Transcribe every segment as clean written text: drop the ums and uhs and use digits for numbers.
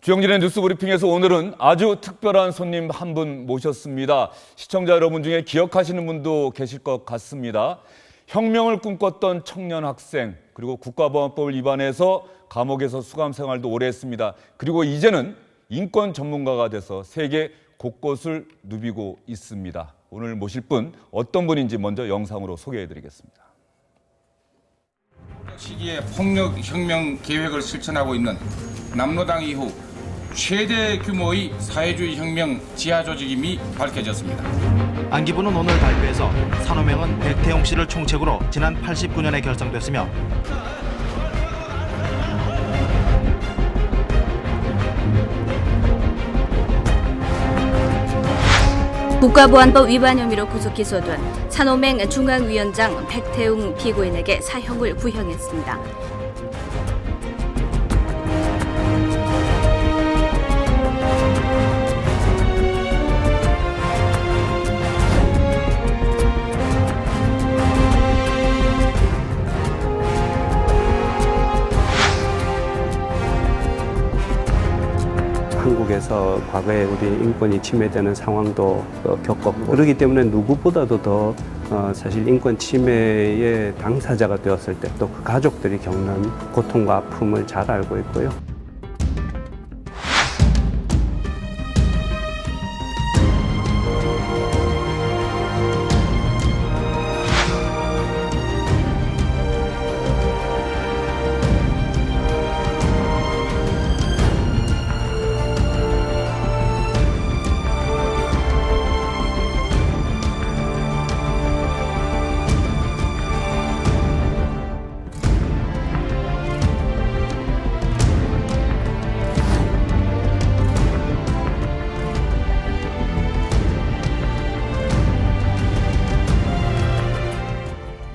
주영진의 뉴스 브리핑에서 오늘은 아주 특별한 손님 한 분 모셨습니다. 시청자 여러분 중에 기억하시는 분도 계실 것 같습니다. 혁명을 꿈꿨던 청년 학생, 그리고 국가보안법을 위반해서 감옥에서 수감 생활도 오래 했습니다. 그리고 이제는 인권 전문가가 돼서 세계 곳곳을 누비고 있습니다. 오늘 모실 분 어떤 분인지 먼저 영상으로 소개해드리겠습니다. 시기에 폭력혁명 계획을 실천하고 있는 남로당 이후 최대 규모의 사회주의 혁명 지하조직임이 밝혀졌습니다. 안기부는 오늘 발표에서 산호명은 백태용 씨를 총책으로 지난 89년에 결성됐으며 국가보안법 위반 혐의로 구속 기소된 산호맹 중앙위원장 백태웅 피고인에게 사형을 구형했습니다. 한국에서 과거에 우리 인권이 침해되는 상황도 겪었고 그렇기 때문에 누구보다도 더 사실 인권 침해의 당사자가 되었을 때 또 그 가족들이 겪는 고통과 아픔을 잘 알고 있고요.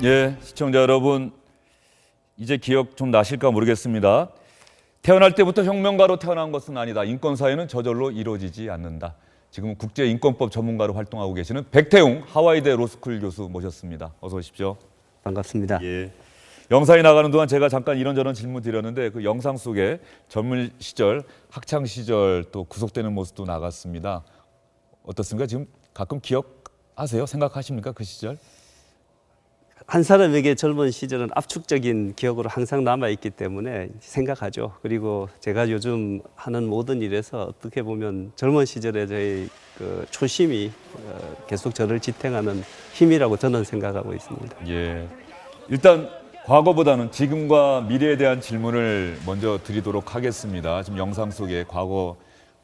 예, 시청자 여러분, 이제 기억 좀 나실까 모르겠습니다. 태어날 때부터 혁명가로 태어난 것은 아니다. 인권사회는 저절로 이루어지지 않는다. 지금은 국제인권법 전문가로 활동하고 계시는 백태웅 하와이대 로스쿨 교수 모셨습니다. 어서 오십시오. 반갑습니다. 예. 영상이 나가는 동안 제가 잠깐 이런저런 질문 드렸는데 그 영상 속에 젊은 시절, 학창 시절 또 구속되는 모습도 나갔습니다. 어떻습니까? 지금 가끔 기억하세요? 생각하십니까? 그 시절? 한 사람에게 젊은 시절은 압축적인 기억으로 항상 남아있기 때문에 생각하죠. 그리고 제가 요즘 하는 모든 일에서 어떻게 보면 젊은 시절의 저희 그 초심이 계속 저를 지탱하는 힘이라고 저는 생각하고 있습니다. 예. 일단 과거보다는 지금과 미래에 대한 질문을 먼저 드리도록 하겠습니다. 지금 영상 속에 과거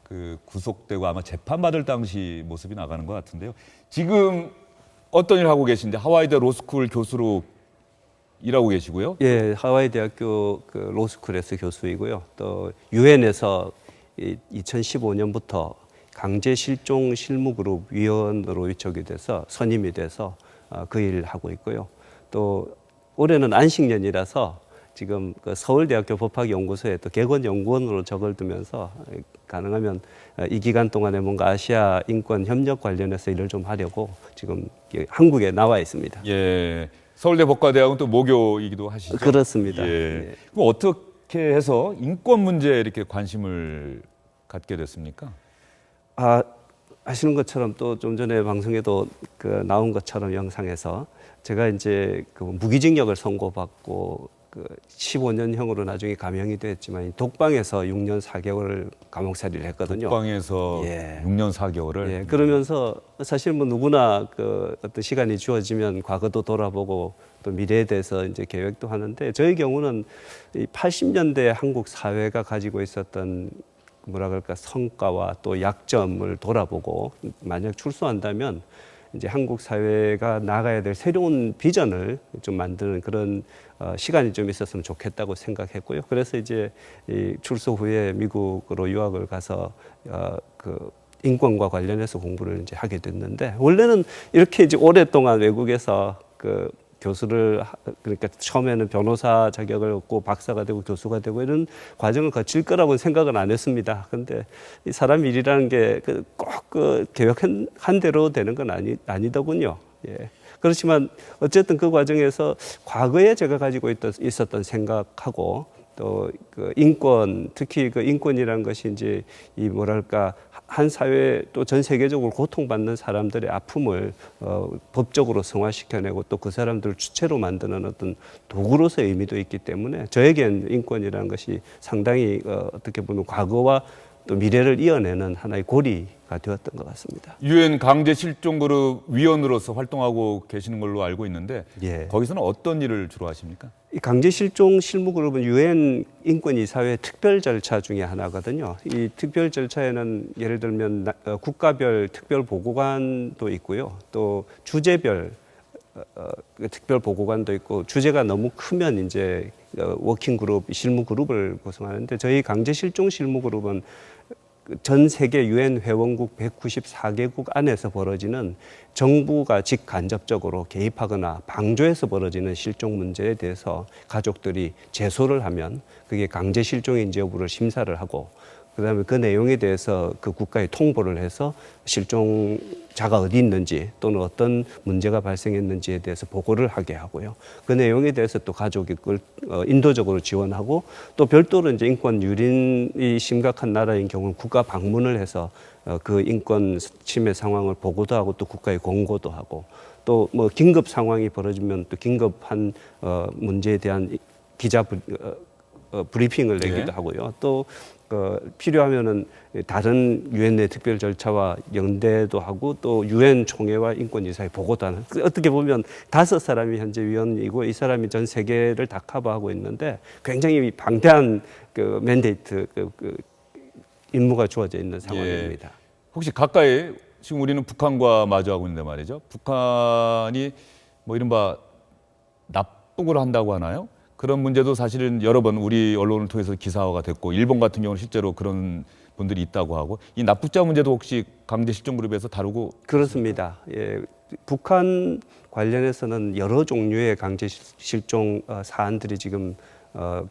그 구속되고 아마 재판받을 당시 모습이 나가는 것 같은데요. 지금 어떤 일 하고 계신데 하와이대 로스쿨 교수로 일하고 계시고요? 예, 하와이 대학교 그 로스쿨에서 교수이고요. 또 유엔에서 2015년부터 강제 실종 실무 그룹 위원으로 위촉이 돼서 선임이 돼서 그 일을 하고 있고요. 또 올해는 안식년이라서 지금 그 서울대학교 법학연구소에 또 객원연구원으로 적을 두면서 가능하면 이 기간 동안에 뭔가 아시아 인권 협력 관련해서 일을 좀 하려고 지금 한국에 나와 있습니다. 예. 서울대 법과대학은 또 모교이기도 하시죠? 그렇습니다. 예. 예. 그럼 어떻게 해서 인권 문제에 이렇게 관심을 갖게 됐습니까? 아시는 것처럼 또 좀 전에 방송에도 그 나온 것처럼 영상에서 제가 이제 그 무기징역을 선고받고 그 15년형으로 나중에 감형이 됐지만 독방에서 6년 4개월을 감옥살이를 했거든요. 독방에서 예. 6년 4개월을. 예, 그러면서 사실 뭐 누구나 그 어떤 시간이 주어지면 과거도 돌아보고 또 미래에 대해서 이제 계획도 하는데 저희 경우는 이 80년대 한국 사회가 가지고 있었던 뭐라 그럴까 성과와 또 약점을 돌아보고 만약 출소한다면 이제 한국 사회가 나가야 될 새로운 비전을 좀 만드는 그런 시간이 좀 있었으면 좋겠다고 생각했고요. 그래서 이제 이 출소 후에 미국으로 유학을 가서 그 인권과 관련해서 공부를 이제 하게 됐는데 원래는 이렇게 이제 오랫동안 외국에서 그 교수를 그러니까 처음에는 변호사 자격을 얻고 박사가 되고 교수가 되고 이런 과정을 거칠 거라고는 생각은 안 했습니다. 그런데 이 사람 일이라는 게 꼭 그 계획한 대로 되는 건 아니더군요. 예. 그렇지만 어쨌든 그 과정에서 과거에 제가 가지고 있었던 생각하고 또 그 인권, 특히 그 인권이라는 것이 이제 이 뭐랄까 한 사회 또 전 세계적으로 고통받는 사람들의 아픔을 법적으로 성화시켜내고 또 그 사람들을 주체로 만드는 어떤 도구로서의 의미도 있기 때문에 저에겐 인권이라는 것이 상당히 어떻게 보면 과거와 또 미래를 이어내는 하나의 고리가 되었던 것 같습니다. 유엔 강제 실종 그룹 위원으로서 활동하고 계시는 걸로 알고 있는데 예. 거기서는 어떤 일을 주로 하십니까? 이 강제 실종 실무 그룹은 유엔 인권이사회 특별 절차 중에 하나거든요. 이 특별 절차에는 예를 들면 국가별 특별 보고관도 있고요. 또 주제별 특별 보고관도 있고 주제가 너무 크면 이제 워킹 그룹, 실무 그룹을 구성하는데 저희 강제 실종 실무 그룹은 전 세계 유엔 회원국 194개국 안에서 벌어지는 정부가 직간접적으로 개입하거나 방조해서 벌어지는 실종 문제에 대해서 가족들이 제소를 하면 그게 강제 실종인지 여부를 심사를 하고 그다음에 그 내용에 대해서 그 국가에 통보를 해서 실종자가 어디 있는지 또는 어떤 문제가 발생했는지에 대해서 보고를 하게 하고요. 그 내용에 대해서 또 가족이 그걸 인도적으로 지원하고 또 별도로 이제 인권 유린이 심각한 나라인 경우는 국가 방문을 해서 그 인권 침해 상황을 보고도 하고 또 국가에 공고도 하고 또 뭐 긴급 상황이 벌어지면 또 긴급한 문제에 대한 기자 브리핑을 내기도 네. 하고요. 또 필요하면은 다른 유엔 내 특별 절차와 연대도 하고 또 유엔 총회와 인권이사에 보고도 하는 어떻게 보면 5사람이 현재 위원이고 이 사람이 전 세계를 다 커버하고 있는데 굉장히 방대한 그 맨데이트 그 임무가 주어져 있는 상황입니다. 예. 혹시 가까이 지금 우리는 북한과 마주하고 있는데 말이죠. 북한이 뭐 이른바 납북을 한다고 하나요? 그런 문제도 사실은 여러 번 우리 언론을 통해서 기사화가 됐고 일본 같은 경우는 실제로 그런 분들이 있다고 하고 이 납북자 문제도 혹시 강제 실종 그룹에서 다루고 그렇습니다. 예, 북한 관련해서는 여러 종류의 강제 실종 사안들이 지금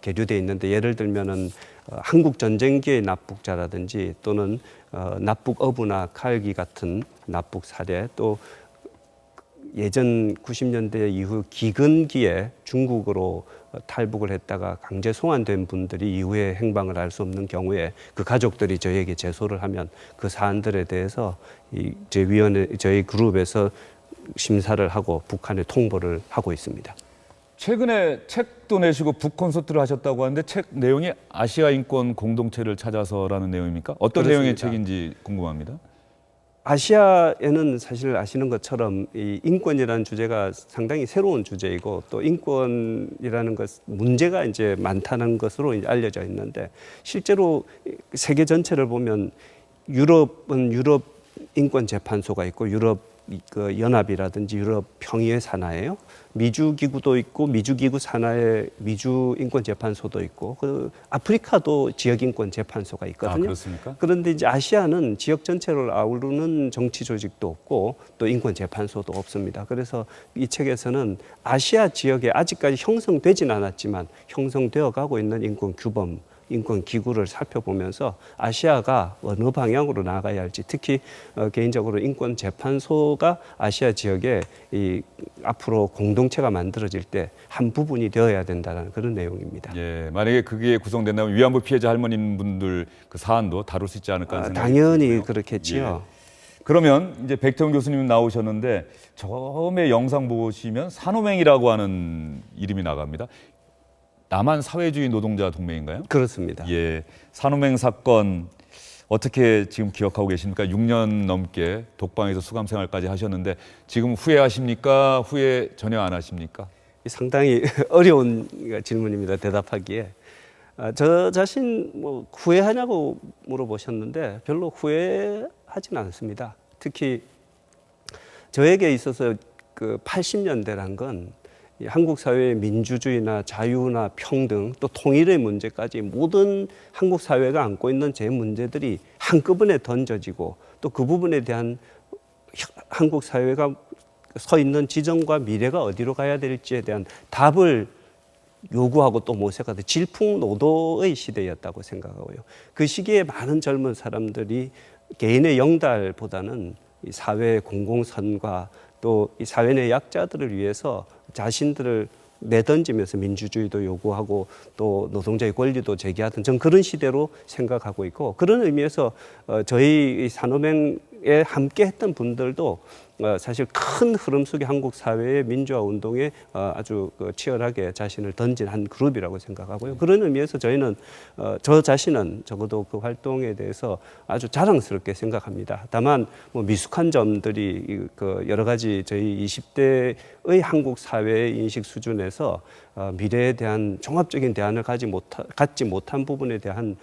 계류돼 있는데 예를 들면은 한국 전쟁기의 납북자라든지 또는 납북 어부나 칼기 같은 납북 사례 또 예전 90년대 이후 기근기에 중국으로 탈북을 했다가 강제 송환된 분들이 이후에 행방을 알 수 없는 경우에 그 가족들이 저희에게 제소를 하면 그 사안들에 대해서 저희 그룹에서 심사를 하고 북한에 통보를 하고 있습니다. 최근에 책도 내시고 북 콘서트를 하셨다고 하는데 책 내용이 아시아 인권 공동체를 찾아서라는 내용입니까? 어떤 그렇습니다. 내용의 책인지 궁금합니다. 아시아에는 사실 아시는 것처럼 이 인권이라는 주제가 상당히 새로운 주제이고 또 인권이라는 것 문제가 이제 많다는 것으로 이제 알려져 있는데 실제로 세계 전체를 보면 유럽은 유럽 인권 재판소가 있고 유럽 그 연합이라든지 유럽 평의회 산하예요. 미주 기구도 있고 미주 기구 산하에 미주 인권 재판소도 있고 그 아프리카도 지역 인권 재판소가 있거든요. 그렇습니까? 그런데 이제 아시아는 지역 전체를 아우르는 정치 조직도 없고 또 인권 재판소도 없습니다. 그래서 이 책에서는 아시아 지역에 아직까지 형성되진 않았지만 형성되어 가고 있는 인권 규범 인권 기구를 살펴보면서 아시아가 어느 방향으로 나아가야 할지 특히 개인적으로 인권 재판소가 아시아 지역에 이 앞으로 공동체가 만들어질 때 한 부분이 되어야 된다는 그런 내용입니다. 예, 만약에 그게 구성된다면 위안부 피해자 할머님분들 그 사안도 다룰 수 있지 않을까 하는 생각이 당연히 드네요. 그렇겠지요. 예. 그러면 이제 백태훈 교수님 나오셨는데 처음에 영상 보시면 산호맹이라고 하는 이름이 나갑니다. 남한 사회주의 노동자 동맹인가요? 그렇습니다. 예, 산호맹 사건 어떻게 지금 기억하고 계십니까? 6년 넘게 독방에서 수감 생활까지 하셨는데 지금 후회하십니까? 후회 전혀 안 하십니까? 상당히 어려운 질문입니다. 대답하기에. 저 자신 뭐 후회하냐고 물어보셨는데 별로 후회하지는 않습니다. 특히 저에게 있어서 그 80년대란 건 한국 사회의 민주주의나 자유나 평등 또 통일의 문제까지 모든 한국 사회가 안고 있는 제 문제들이 한꺼번에 던져지고 또 그 부분에 대한 한국 사회가 서 있는 지점과 미래가 어디로 가야 될지에 대한 답을 요구하고 또 모색하던 질풍노도의 시대였다고 생각하고요. 그 시기에 많은 젊은 사람들이 개인의 영달보다는 이 사회의 공공선과 또 이 사회 내 약자들을 위해서 자신들을 내던지면서 민주주의도 요구하고 또 노동자의 권리도 제기하던 전 그런 시대로 생각하고 있고 그런 의미에서 저희 산업행에 함께했던 분들도 사실 큰 흐름 속에 한국 사회의 민주화 운동에 아주 치열하게 자신을 던진 한 그룹이라고 생각하고요. 그런 의미에서 저희는 저 자신은 적어도 그 활동에 대해서 아주 자랑스럽게 생각합니다. 다만 뭐 미숙한 점들이 그 여러 가지 저희 20대의 한국 사회의 인식 수준에서 미래에 대한 종합적인 대안을 갖지 못한 부분에 대한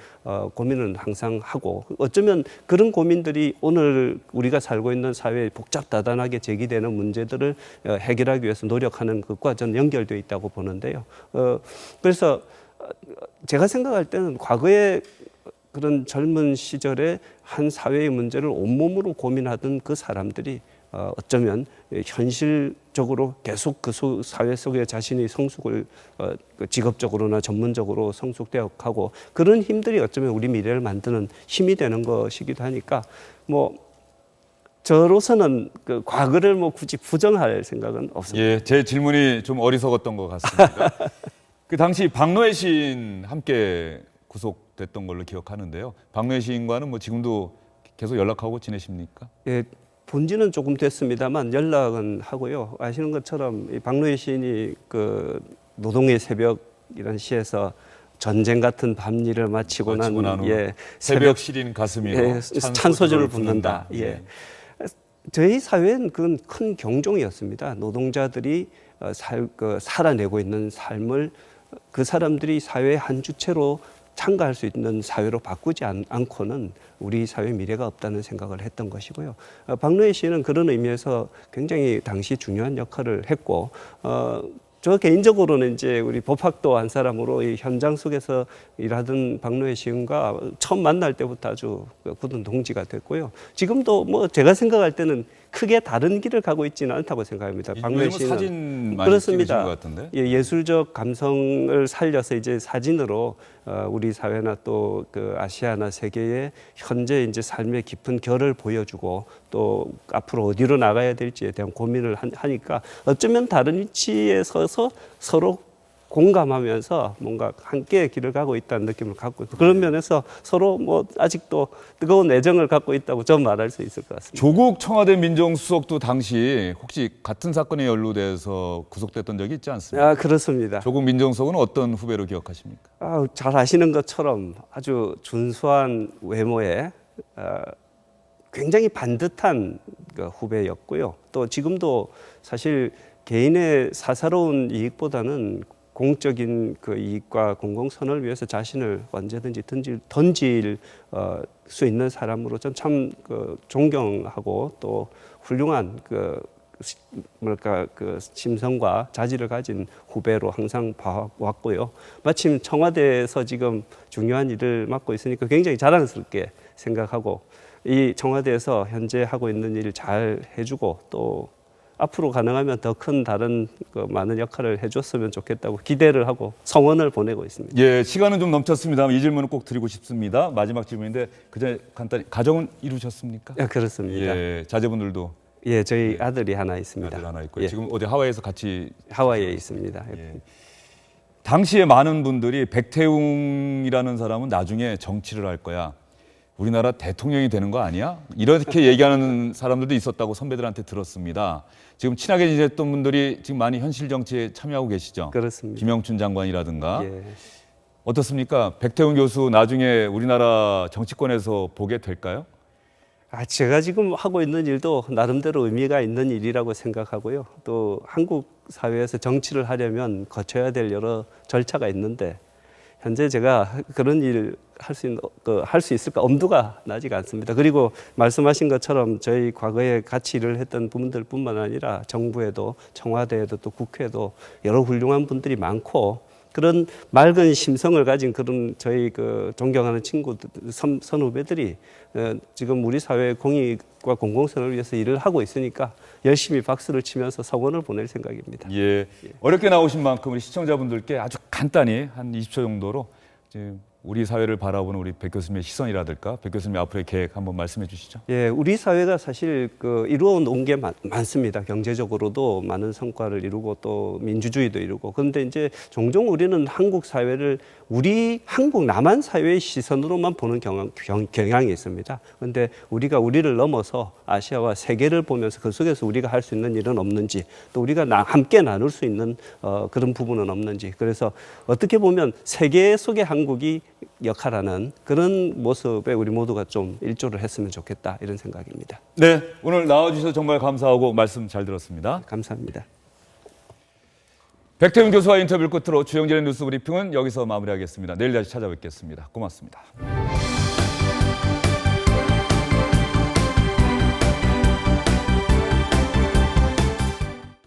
고민은 항상 하고 어쩌면 그런 고민들이 오늘 우리가 살고 있는 사회에 복잡다단하게 제기되는 문제들을 해결하기 위해서 노력하는 것과 저는 연결되어 있다고 보는데요. 그래서 제가 생각할 때는 과거에 그런 젊은 시절에 한 사회의 문제를 온몸으로 고민하던 그 사람들이 어쩌면 현실적으로 계속 그 사회 속에 자신의 성숙을 직업적으로나 전문적으로 성숙되어 가고 그런 힘들이 어쩌면 우리 미래를 만드는 힘이 되는 것이기도 하니까 뭐 저로서는 그 과거를 뭐 굳이 부정할 생각은 없습니다. 예, 제 질문이 좀 어리석었던 것 같습니다. 그 당시 박노해 시인 함께 구속됐던 걸로 기억하는데요. 박노해 시인과는 뭐 지금도 계속 연락하고 지내십니까? 예, 본지는 조금 됐습니다만 연락은 하고요. 아시는 것처럼 이 박노해 시인이 그 노동의 새벽이라는 시에서 전쟁 같은 밤일을 마치고 난 후 예, 새벽 시린 가슴이로 예, 찬소절을 붓는다. 예. 저희 사회는 그건 큰 경종이었습니다. 노동자들이 살아내고 있는 삶을 그 사람들이 사회의 한 주체로 참가할 수 있는 사회로 바꾸지 않고는 우리 사회 미래가 없다는 생각을 했던 것이고요. 박노해 씨는 그런 의미에서 굉장히 당시 중요한 역할을 했고, 저 개인적으로는 이제 우리 법학도 한 사람으로 이 현장 속에서 일하던 박노해 시인과 처음 만날 때부터 아주 굳은 동지가 됐고요. 지금도 뭐 제가 생각할 때는 크게 다른 길을 가고 있지는 않다고 생각합니다. 박노해 요즘은 사진 많이 그렇습니다. 찍으신 것 같은데. 예, 예술적 감성을 살려서 이제 사진으로 우리 사회나 또 그 아시아나 세계의 현재 이제 삶의 깊은 결을 보여주고 또 앞으로 어디로 나가야 될지에 대한 고민을 하니까 어쩌면 다른 위치에 서서 서로 공감하면서 뭔가 함께 길을 가고 있다는 느낌을 갖고 있고 그런 면에서 서로 뭐 아직도 뜨거운 애정을 갖고 있다고 좀 말할 수 있을 것 같습니다. 조국 청와대 민정수석도 당시 혹시 같은 사건에 연루돼서 구속됐던 적이 있지 않습니까? 그렇습니다. 조국 민정수석은 어떤 후배로 기억하십니까? 잘 아시는 것처럼 아주 준수한 외모에 굉장히 반듯한 그 후배였고요. 또 지금도 사실 개인의 사사로운 이익보다는 공적인 그 이익과 공공선을 위해서 자신을 언제든지 던질 수 있는 사람으로 전 참 그 존경하고 또 훌륭한 그 심성과 자질을 가진 후배로 항상 봐왔고요. 마침 청와대에서 지금 중요한 일을 맡고 있으니까 굉장히 자랑스럽게 생각하고 이 청와대에서 현재 하고 있는 일을 잘 해주고 또 앞으로 가능하면 더 큰 다른 많은 역할을 해줬으면 좋겠다고 기대를 하고 성원을 보내고 있습니다. 예, 시간은 좀 넘쳤습니다만 이 질문을 꼭 드리고 싶습니다. 마지막 질문인데 그전에 간단히 가정은 이루셨습니까? 그렇습니다. 예, 자제분들도 예, 저희 아들이 하나 있습니다. 아들 하나 있고요. 예. 지금 어디 하와이에서 같이 하와이에 있습니다. 예. 당시에 많은 분들이 백태웅이라는 사람은 나중에 정치를 할 거야. 우리나라 대통령이 되는 거 아니야? 이렇게 얘기하는 사람들도 있었다고 선배들한테 들었습니다. 지금 친하게 지냈던 분들이 지금 많이 현실 정치에 참여하고 계시죠? 그렇습니다. 김영춘 장관이라든가. 예. 어떻습니까? 백태웅 교수 나중에 우리나라 정치권에서 보게 될까요? 제가 지금 하고 있는 일도 나름대로 의미가 있는 일이라고 생각하고요. 또 한국 사회에서 정치를 하려면 거쳐야 될 여러 절차가 있는데 현재 제가 그런 일 할 수 있을까 엄두가 나지가 않습니다. 그리고 말씀하신 것처럼 저희 과거에 같이 일을 했던 분들뿐만 아니라 정부에도 청와대에도 또 국회에도 여러 훌륭한 분들이 많고 그런 맑은 심성을 가진 그런 저희 그 존경하는 친구들, 선후배들이 지금 우리 사회의 공익과 공공선을 위해서 일을 하고 있으니까 열심히 박수를 치면서 성원을 보낼 생각입니다. 예. 어렵게 나오신 만큼 우리 시청자분들께 아주 간단히 한 20초 정도로 우리 사회를 바라보는 우리 백 교수님의 시선이라든가 백 교수님의 앞으로의 계획 한번 말씀해 주시죠. 예, 우리 사회가 사실 이루어 놓은 게 많습니다. 경제적으로도 많은 성과를 이루고 또 민주주의도 이루고. 그런데 이제 종종 우리는 한국 사회를 우리 한국 남한 사회의 시선으로만 보는 경향이 있습니다. 그런데 우리가 우리를 넘어서 아시아와 세계를 보면서 그 속에서 우리가 할 수 있는 일은 없는지, 또 우리가 함께 나눌 수 있는 그런 부분은 없는지. 그래서 어떻게 보면 세계 속의 한국이 역할하는 그런 모습에 우리 모두가 좀 일조를 했으면 좋겠다, 이런 생각입니다. 네, 오늘 나와주셔서 정말 감사하고 말씀 잘 들었습니다. 감사합니다. 백태웅 교수와 인터뷰를 끝으로 주영진의 뉴스 브리핑은 여기서 마무리하겠습니다. 내일 다시 찾아뵙겠습니다. 고맙습니다.